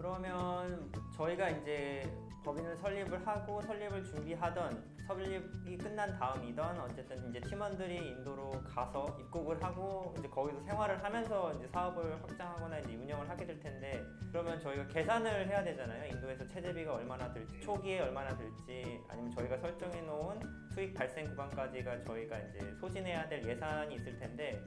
그러면 저희가 이제 법인을 설립을 하고 설립을 준비하던 설립이 끝난 다음이던 어쨌든 이제 팀원들이 인도로 가서 입국을 하고 이제 거기서 생활을 하면서 이제 사업을 확장하거나 이제 운영을 하게 될 텐데, 그러면 저희가 계산을 해야 되잖아요. 인도에서 체재비가 얼마나 들지, 초기에 얼마나 들지, 아니면 저희가 설정해 놓은 수익 발생 구간까지가 저희가 이제 소진해야 될 예산이 있을 텐데,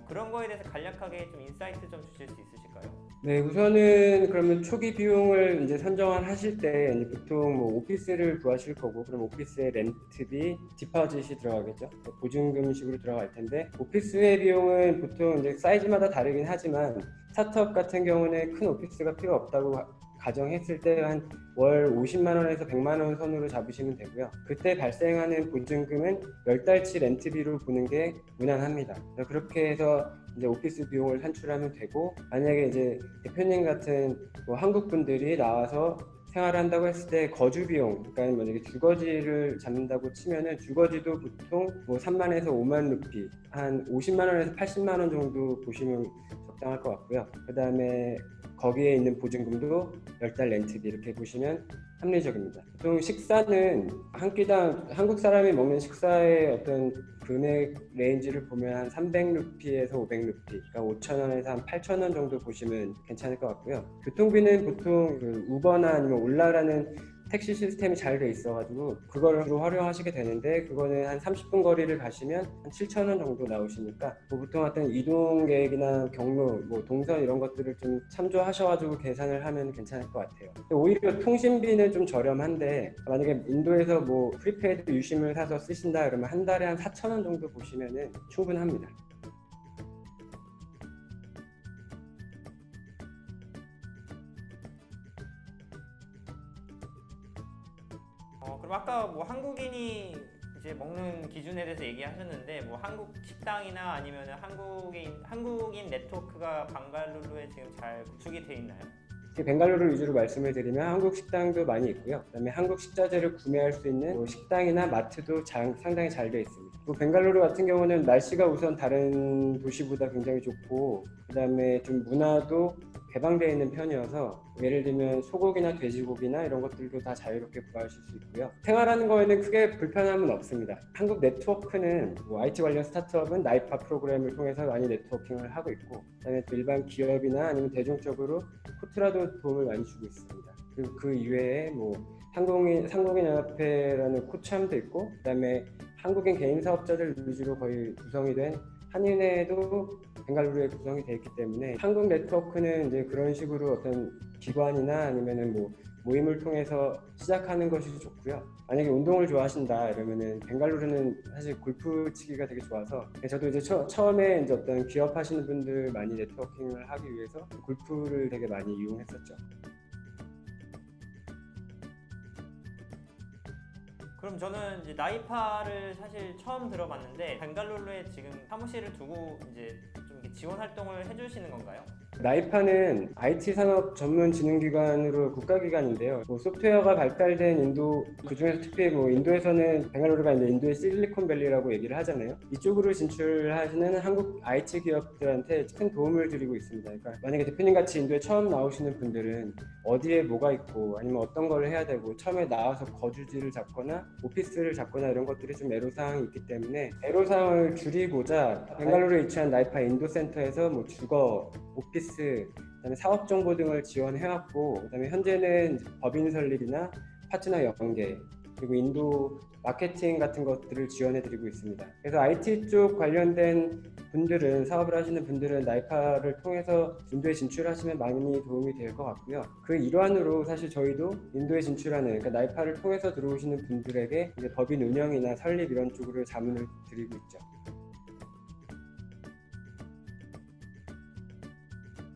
그런 거에 대해서 간략하게 좀 인사이트 좀 주실 수 있으실까요? 네, 우선은 그러면 초기 비용을 이제 선정을 하실 때 이제 보통 뭐 오피스를 구하실 거고, 그럼 오피스의 렌트비, 디파짓이 들어가겠죠. 보증금식으로 들어갈 텐데, 오피스의 비용은 보통 이제 사이즈마다 다르긴 하지만 스타트업 같은 경우는 큰 오피스가 필요 없다고 가정했을 때 한 월 50만 원에서 100만 원 선으로 잡으시면 되고요. 그때 발생하는 보증금은 10달치 렌트비로 보는 게 무난합니다. 그렇게 해서 이제 오피스 비용을 산출하면 되고, 만약에 이제 대표님 같은 뭐 한국 분들이 나와서 생활한다고 했을 때 거주 비용, 그러니까 만약에 주거지를 잡는다고 치면은 주거지도 보통 뭐 3만에서 5만 루피, 한 50만 원에서 80만 원 정도 보시면 적당할 것 같고요. 그 다음에 거기에 있는 보증금도 10달 렌트비 이렇게 보시면 합리적입니다. 보통 식사는 한 끼당 한국 사람이 먹는 식사의 어떤 금액 레인지를 보면 한 300루피에서 500루피, 그러니까 5,000원에서 한 8,000원 정도 보시면 괜찮을 것 같고요. 교통비는 보통 그 우버나 아니면 올라라는 택시 시스템이 잘 돼 있어가지고 그거를 주로 활용하시게 되는데, 그거는 한 30분 거리를 가시면 한 7,000원 정도 나오시니까 뭐 보통 어떤 이동 계획이나 경로, 뭐 동선 이런 것들을 좀 참조하셔가지고 계산을 하면 괜찮을 것 같아요. 오히려 통신비는 좀 저렴한데, 만약에 인도에서 뭐 프리페이드 유심을 사서 쓰신다 그러면 한 달에 한 4,000원 정도 보시면은 충분합니다. 그럼 아까 뭐 한국인이 이제 먹는 기준에 대해서 얘기하셨는데, 뭐 한국 식당이나 아니면 한국인 네트워크가 방갈루루에 지금 잘 구축이 돼 있나요? 벵갈루루 위주로 말씀을 드리면 한국 식당도 많이 있고요. 그다음에 한국 식자재를 구매할 수 있는 뭐 식당이나 마트도 상당히 잘 되어 있습니다. 또 벵갈루루 같은 경우는 날씨가 우선 다른 도시보다 굉장히 좋고, 그다음에 좀 문화도 개방되어 있는 편이어서 예를 들면 소고기나 돼지고기나 이런 것들도 다 자유롭게 구하실 수 있고요. 생활하는 거에는 크게 불편함은 없습니다. 한국 네트워크는 뭐 IT 관련 스타트업은 나이파 프로그램을 통해서 많이 네트워킹을 하고 있고, 그다음에 또 일반 기업이나 아니면 대중적으로 코트라도 도움을 많이 주고 있습니다. 그리고 그 이외에 뭐 상공인연합회라는 코참도 있고, 그다음에 한국인 개인 사업자들 위주로 거의 구성이 된 한인회도 벵갈루루에 구성이 되어 있기 때문에, 한국 네트워크는 이제 그런 식으로 어떤 기관이나 아니면은 뭐 모임을 통해서 시작하는 것이 좋고요. 만약에 운동을 좋아하신다 이러면은 벵갈루루는 사실 골프 치기가 되게 좋아서, 저도 이제 처음에 이제 어떤 기업 하시는 분들 많이 네트워킹을 하기 위해서 골프를 되게 많이 이용했었죠. 그럼 저는 이제 나이파를 사실 처음 들어봤는데, 벵갈루루에 지금 사무실을 두고 이제 좀 이렇게 지원 활동을 해주시는 건가요? 나이파는 IT 산업 전문 진흥기관으로 국가기관인데요. 뭐 소프트웨어가 발달된 인도, 그중에서 특히 뭐 인도에서는 벵갈루루가 이제 인도의 실리콘밸리라고 얘기를 하잖아요. 이쪽으로 진출하시는 한국 IT 기업들한테 큰 도움을 드리고 있습니다. 그러니까 만약에 대표님 같이 인도에 처음 나오시는 분들은 어디에 뭐가 있고 아니면 어떤 걸 해야 되고, 처음에 나와서 거주지를 잡거나 오피스를 잡거나 이런 것들이 좀 애로사항이 있기 때문에, 애로사항을 줄이고자 벵갈루루에 위치한 나이파 인도센터에서 뭐 주거, 오피스, 그다음에 사업 정보 등을 지원해왔고, 그다음에 현재는 법인 설립이나 파트너 연계, 그리고 인도 마케팅 같은 것들을 지원해드리고 있습니다. 그래서 IT 쪽 관련된 분들은, 사업을 하시는 분들은 나이파를 통해서 인도에 진출하시면 많이 도움이 될 것 같고요. 그 일환으로 사실 저희도 인도에 진출하는, 그러니까 나이파를 통해서 들어오시는 분들에게 이제 법인 운영이나 설립 이런 쪽으로 자문을 드리고 있죠.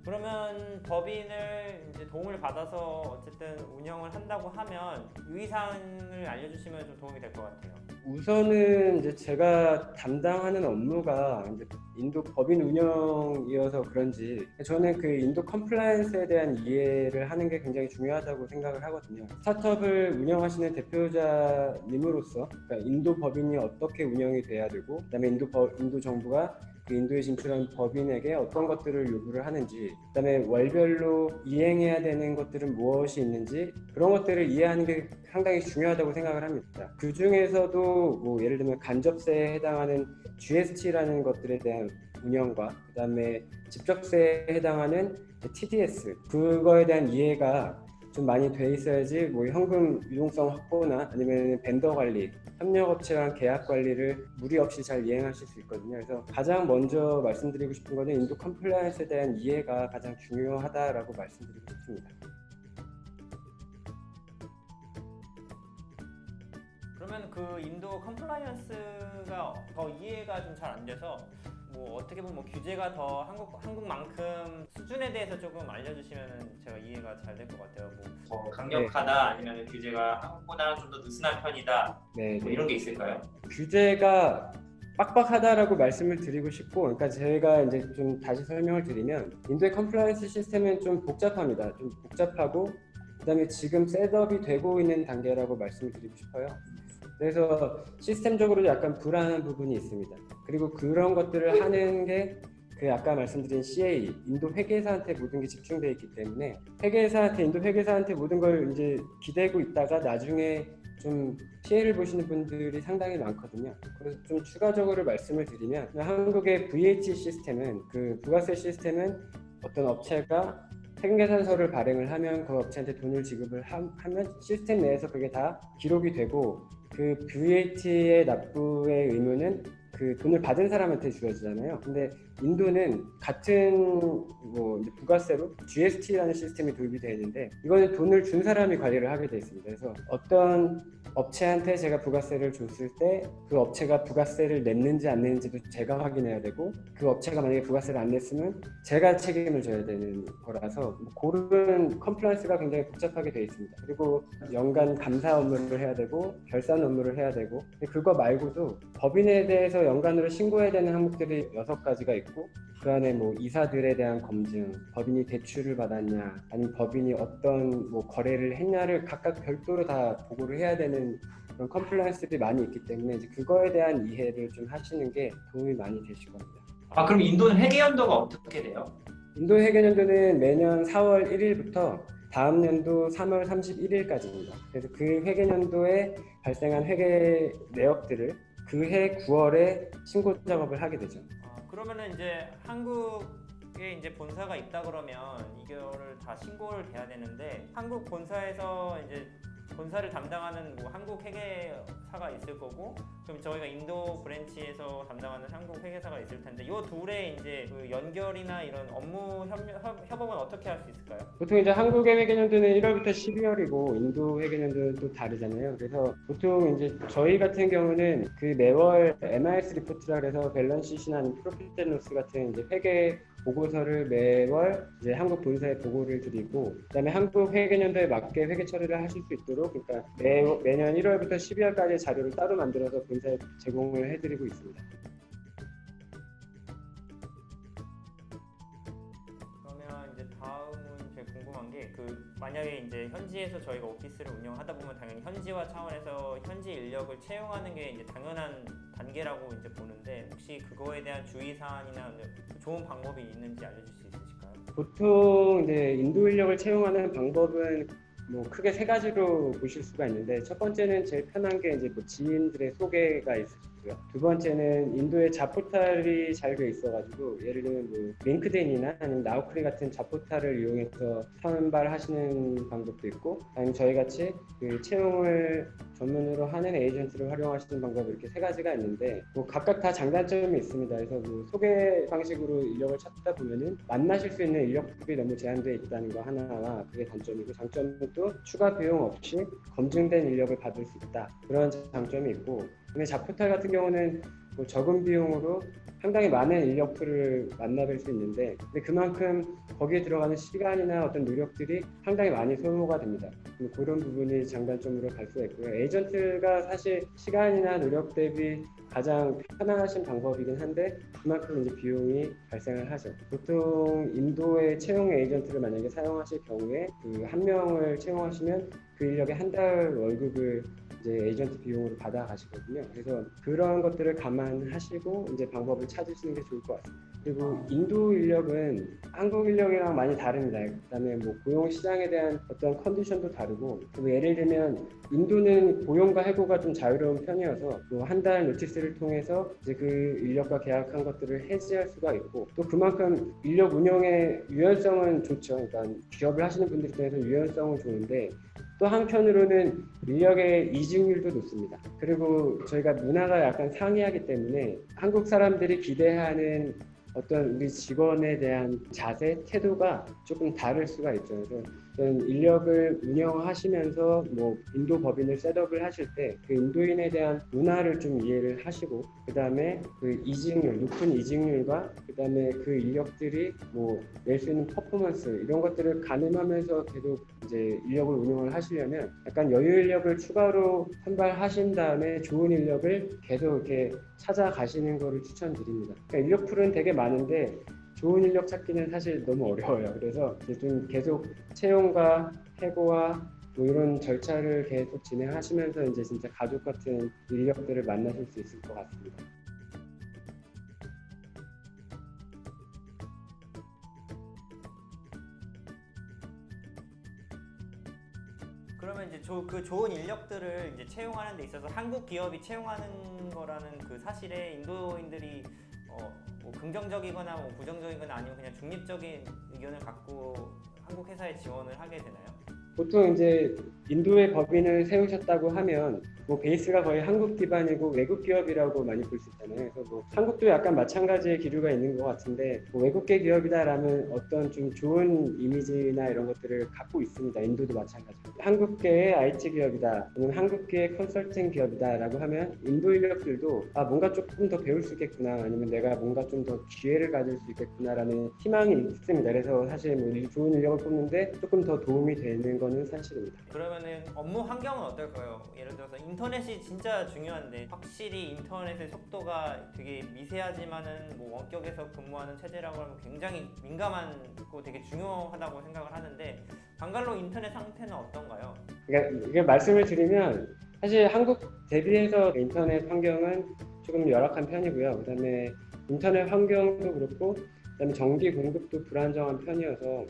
그러면 법인을 이제 도움을 받아서 어쨌든 운영을 한다고 하면 유의사항을 알려주시면 좀 도움이 될 것 같아요. 우선은 이제 제가 담당하는 업무가 이제 인도 법인 운영이어서 그런지, 저는 그 인도 컴플라이언스에 대한 이해를 하는 게 굉장히 중요하다고 생각을 하거든요. 스타트업을 운영하시는 대표자님으로서, 그러니까 인도 법인이 어떻게 운영이 돼야 되고, 그다음에 인도 정부가 그 인도에 진출한 법인에게 어떤 것들을 요구를 하는지, 그다음에 월별로 이행해야 되는 것들은 무엇이 있는지 그런 것들을 이해하는 게 상당히 중요하다고 생각을 합니다. 그 중에서도 뭐 예를 들면 간접세에 해당하는 GST라는 것들에 대한 운영과 그다음에 직접세에 해당하는 TDS 그거에 대한 이해가 좀 많이 돼 있어야지 뭐 현금 유동성 확보나 아니면 벤더 관리, 협력업체랑 계약 관리를 무리 없이 잘 이행하실 수 있거든요. 그래서 가장 먼저 말씀드리고 싶은 거는 인도 컴플라이언스에 대한 이해가 가장 중요하다라고 말씀드리고 싶습니다. 그러면 그 인도 컴플라이언스가 더 이해가 좀 잘 안 돼서 뭐 어떻게 보면 뭐 규제가 더 한국만큼 수준에 대해서 조금 알려주시면 제가 이해가 잘 될 것 같아요. 뭐 강력하다 아니면 규제가 한국보다는 좀 더 느슨한 편이다. 네, 뭐 이런 게 있을까요? 규제가 빡빡하다라고 말씀을 드리고 싶고, 그러니까 제가 이제 좀 다시 설명을 드리면 인도의 컴플라이언스 시스템은 좀 복잡합니다. 좀 복잡하고 그다음에 지금 셋업이 되고 있는 단계라고 말씀을 드리고 싶어요. 그래서 시스템적으로 약간 불안한 부분이 있습니다. 그리고 그런 것들을 하는 게 그 아까 말씀드린 CA, 인도 회계사한테 모든 게 집중되어 있기 때문에 인도 회계사한테 모든 걸 이제 기대고 있다가 나중에 좀 피해를 보시는 분들이 상당히 많거든요. 그래서 좀 추가적으로 말씀을 드리면 한국의 VAT 시스템은 그 부가세 시스템은 어떤 업체가 세금계산서를 발행을 하면 그 업체한테 돈을 지급을 하면 시스템 내에서 그게 다 기록이 되고 그 VAT의 납부의 의무는 그 돈을 받은 사람한테 주어지잖아요. 근데 인도는 같은 뭐 이제 부가세로 GST라는 시스템이 도입이 되어 있는데 이거는 돈을 준 사람이 관리를 하게 되어 있습니다. 그래서 어떤 업체한테 제가 부가세를 줬을 때 그 업체가 부가세를 냈는지 안 냈는지도 제가 확인해야 되고 그 업체가 만약에 부가세를 안 냈으면 제가 책임을 져야 되는 거라서 그런 컴플라이언스가 굉장히 복잡하게 되어 있습니다. 그리고 연간 감사 업무를 해야 되고 결산 업무를 해야 되고 그거 말고도 법인에 대해서 연간으로 신고해야 되는 항목들이 6가지가 있고 그 안에 뭐 이사들에 대한 검증, 법인이 대출을 받았냐, 아니면 법인이 어떤 뭐 거래를 했냐를 각각 별도로 다 보고를 해야 되는 그런 컴플라이언스들이 많이 있기 때문에 이제 그거에 대한 이해를 좀 하시는 게 도움이 많이 되실 겁니다. 아, 그럼 인도는 회계연도가 어떻게 돼요? 인도 회계연도는 매년 4월 1일부터 다음 연도 3월 31일까지입니다. 그래서 그 회계연도에 발생한 회계 내역들을 그 해 9월에 신고 작업을 하게 되죠. 그러면은 이제 한국에 이제 본사가 있다 그러면 이거를 다 신고를 해야 되는데 한국 본사에서 이제 본사를 담당하는 뭐 한국 회계사가 있을 거고 그럼 저희가 인도 브랜치에서 담당하는 한국 회계사가 있을 텐데 이 둘의 이제 그 연결이나 이런 업무 협업은 어떻게 할 수 있을까요? 보통 이제 한국의 회계연도는 1월부터 12월이고 인도 회계연도는 또 다르잖아요. 그래서 보통 이제 저희 같은 경우는 그 매월 MIS 리포트라 그래서 밸런스시트나 프로핏 앤 로스 같은 이제 회계 보고서를 매월 이제 한국 본사에 보고를 드리고 그다음에 한국 회계연도에 맞게 회계 처리를 하실 수 있도록 그러니까 매년 1월부터 12월까지 자료를 따로 만들어서 본사에 제공을 해드리고 있습니다. 그러면 이제 다음은 제가 궁금한 게 만약에 이제 현지에서 저희가 오피스를 운영하다 보면 당연히 현지화 차원에서 현지 인력을 채용하는 게 이제 당연한 단계라고 이제 보는데 혹시 그거에 대한 주의 사항이나 좋은 방법이 있는지 알려줄 수 있으실까요? 보통 이제 인도 인력을 채용하는 방법은 뭐 크게 3가지로 보실 수가 있는데 첫 번째는 제일 편한 게 이제 뭐 지인들의 소개가 있으시고요. 두 번째는 인도의 잡포탈이 잘 돼 있어가지고 예를 들면 뭐 링크드인이나 아니면 나우크리 같은 잡포탈을 이용해서 선발하시는 방법도 있고 아니면 저희 같이 그 채용을 전문으로 하는 에이전트를 활용하시는 방법 이렇게 3가지가 있는데 뭐 각각 다 장단점이 있습니다. 그래서 뭐 소개 방식으로 인력을 찾다 보면은 만나실 수 있는 인력들이 너무 제한되어 있다는 거 하나와 그게 단점이고 장점은 또 추가 비용 없이 검증된 인력을 받을 수 있다 그런 장점이 있고 근데 잡포탈 같은 경우는 뭐 적은 비용으로 상당히 많은 인력들을 만나뵐 수 있는데 근데 그만큼 거기에 들어가는 시간이나 어떤 노력들이 상당히 많이 소모가 됩니다. 그런 부분이 장단점으로 갈 수가 있고요. 에이전트가 사실 시간이나 노력 대비 가장 편안하신 방법이긴 한데 그만큼 이제 비용이 발생을 하죠. 보통 인도의 채용 에이전트를 만약에 사용하실 경우에 그 한 명을 채용하시면 그 인력의 한 달 월급을 이제 에이전트 비용으로 받아 가시거든요. 그래서 그런 것들을 감안하시고 이제 방법을 찾으시는 게 좋을 것 같습니다. 그리고 인도 인력은 한국 인력이랑 많이 다릅니다. 그다음에 뭐 고용 시장에 대한 어떤 컨디션도 다르고, 그리고 예를 들면 인도는 고용과 해고가 좀 자유로운 편이어서 한 달 노티스를 통해서 이제 그 인력과 계약한 것들을 해지할 수가 있고, 또 그만큼 인력 운영의 유연성은 좋죠. 그러니까 기업을 하시는 분들 입장에서 유연성은 좋은데, 또 한편으로는 인력의 이직률도 높습니다. 그리고 저희가 문화가 약간 상이하기 때문에 한국 사람들이 기대하는 어떤 우리 직원에 대한 자세, 태도가 조금 다를 수가 있죠. 그래서 인력을 운영하시면서 뭐 인도 법인을 셋업을 하실 때 그 인도인에 대한 문화를 좀 이해를 하시고, 그 다음에 그 이직률, 높은 이직률과 그 다음에 그 인력들이 뭐 낼 수 있는 퍼포먼스, 이런 것들을 가늠하면서 계속 이제 인력을 운영을 하시려면 약간 여유 인력을 추가로 선발하신 다음에 좋은 인력을 계속 이렇게 찾아가시는 거를 추천드립니다. 그러니까 인력 풀은 되게 많은데 좋은 인력 찾기는 사실 너무 어려워요. 그래서 이제 좀 계속 채용과 해고와 뭐 이런 절차를 계속 진행하시면서 이제 진짜 가족 같은 인력들을 만나실 수 있을 것 같습니다. 그러면 이제 그 좋은 인력들을 이제 채용하는 데 있어서 한국 기업이 채용하는 거라는 그 사실에 인도인들이 뭐 긍정적이거나 뭐 부정적이거나 아니면 그냥 중립적인 의견을 갖고 한국 회사에 지원을 하게 되나요? 보통 이제 인도의 법인을 세우셨다고 하면 뭐 베이스가 거의 한국 기반이고 외국 기업이라고 많이 볼 수 있잖아요. 그래서 뭐 한국도 약간 마찬가지의 기류가 있는 것 같은데, 뭐 외국계 기업이다라면 어떤 좀 좋은 이미지나 이런 것들을 갖고 있습니다. 인도도 마찬가지고. 한국계의 IT 기업이다, 아니면 한국계의 컨설팅 기업이다라고 하면 인도 인력들도 뭔가 조금 더 배울 수 있겠구나, 아니면 내가 뭔가 좀 더 기회를 가질 수 있겠구나라는 희망이 있습니다. 그래서 사실 뭐 좋은 인력을 뽑는데 조금 더 도움이 되는 거는 사실입니다. 그러면은 업무 환경은 어떨까요? 예를 들어서 인터넷이 진짜 중요한데 확실히 인터넷의 속도가 되게 미세하지만은 뭐 원격에서 근무하는 체제라고 하면 굉장히 민감하고 되게 중요하다고 생각을 하는데 방갈로 인터넷 상태는 어떤가요? 그러니까 이게 말씀을 드리면 사실 한국 대비해서 인터넷 환경은 조금 열악한 편이고요. 그다음에 인터넷 환경도 그렇고, 그다음에 전기 공급도 불안정한 편이어서,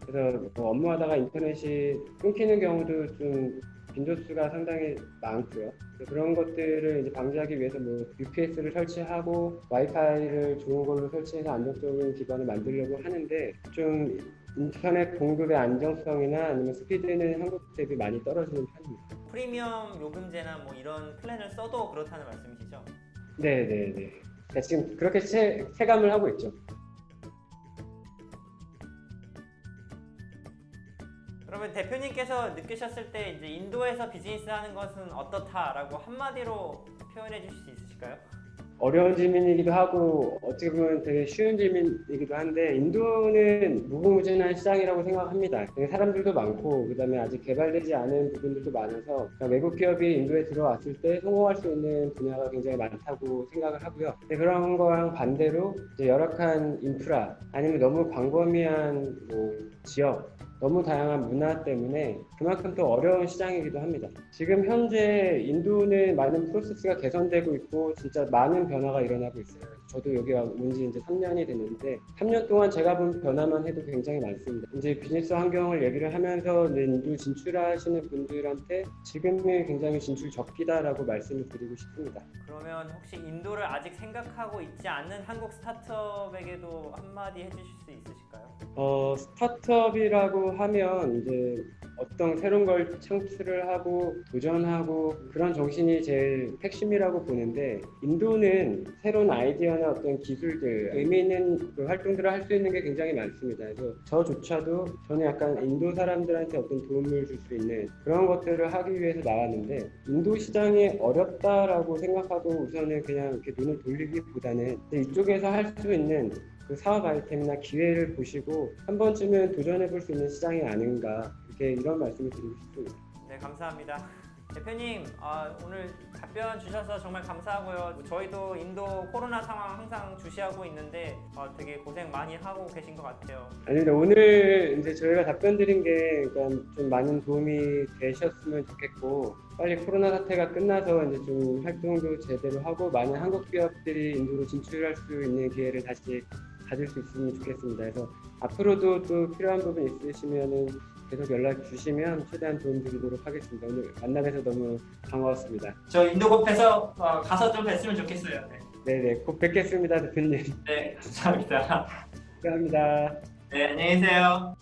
그래서 뭐 업무하다가 인터넷이 끊기는 경우도 좀 빈도수가 상당히 많고요. 그런 것들을 이제 방지하기 위해서 뭐 UPS를 설치하고 와이파이를 좋은 걸로 설치해서 안정적인 기반을 만들려고 하는데, 좀 인터넷 공급의 안정성이나 아니면 스피드는 한국 대비 많이 떨어지는 편입니다. 프리미엄 요금제나 뭐 이런 플랜을 써도 그렇다는 말씀이시죠? 네네네. 그러니까 지금 그렇게 체감을 하고 있죠. 그러면 대표님께서 느끼셨을 때 이제 인도에서 비즈니스 하는 것은 어떻다라고 한마디로 표현해 주실 수 있으실까요? 어려운 질문이기도 하고 어떻게 보면 되게 쉬운 질문이기도 한데, 인도는 무궁무진한 시장이라고 생각합니다. 사람들도 많고, 그다음에 아직 개발되지 않은 부분들도 많아서 외국 기업이 인도에 들어왔을 때 성공할 수 있는 분야가 굉장히 많다고 생각을 하고요. 그런 거랑 반대로 이제 열악한 인프라, 아니면 너무 광범위한 뭐 지역, 너무 다양한 문화 때문에 그만큼 더 어려운 시장이기도 합니다. 지금 현재 인도는 많은 프로세스가 개선되고 있고 진짜 많은 변화가 일어나고 있어요. 저도 여기 온 지 이제 3년이 됐는데 3년 동안 제가 본 변화만 해도 굉장히 많습니다. 이제 비즈니스 환경을 얘기를 하면서 인도 진출하시는 분들한테 지금이 굉장히 진출 적기다라고 말씀을 드리고 싶습니다. 그러면 혹시 인도를 아직 생각하고 있지 않는 한국 스타트업에게도 한마디 해주실 수 있으실까요? 스타트업이라고 하면 이제 어떤 새로운 걸 창출을 하고 도전하고 그런 정신이 제일 핵심이라고 보는데, 인도는 새로운 아이디어나 어떤 기술들, 의미 있는 그 활동들을 할 수 있는 게 굉장히 많습니다. 그래서 저조차도 저는 약간 인도 사람들한테 어떤 도움을 줄 수 있는 그런 것들을 하기 위해서 나왔는데, 인도 시장이 어렵다라고 생각하고 우선은 그냥 이렇게 눈을 돌리기보다는 이쪽에서 할 수 있는 그 사업 아이템이나 기회를 보시고 한 번쯤은 도전해 볼 수 있는 시장이 아닌가, 이런 말씀을 드리고 싶습니다. 네, 감사합니다. 대표님, 오늘 답변 주셔서 정말 감사하고요. 저희도 인도 코로나 상황 항상 주시하고 있는데 되게 고생 많이 하고 계신 것 같아요. 아닙니다. 오늘 이제 저희가 답변 드린 게 그러니까 좀 많은 도움이 되셨으면 좋겠고 빨리 코로나 사태가 끝나서 이제 좀 활동도 제대로 하고 많은 한국 기업들이 인도로 진출할 수 있는 기회를 다시 가질 수 있으면 좋겠습니다. 그래서 앞으로도 또 필요한 부분 있으시면은 계속 연락 주시면 최대한 도움 드리도록 하겠습니다. 오늘 만나뵈서 너무 반가웠습니다. 저 인도급해서 가서 좀 뵀으면 좋겠어요. 네네, 곧 뵙겠습니다, 대표님. 네, 감사합니다. 감사합니다. 네, 안녕히 계세요.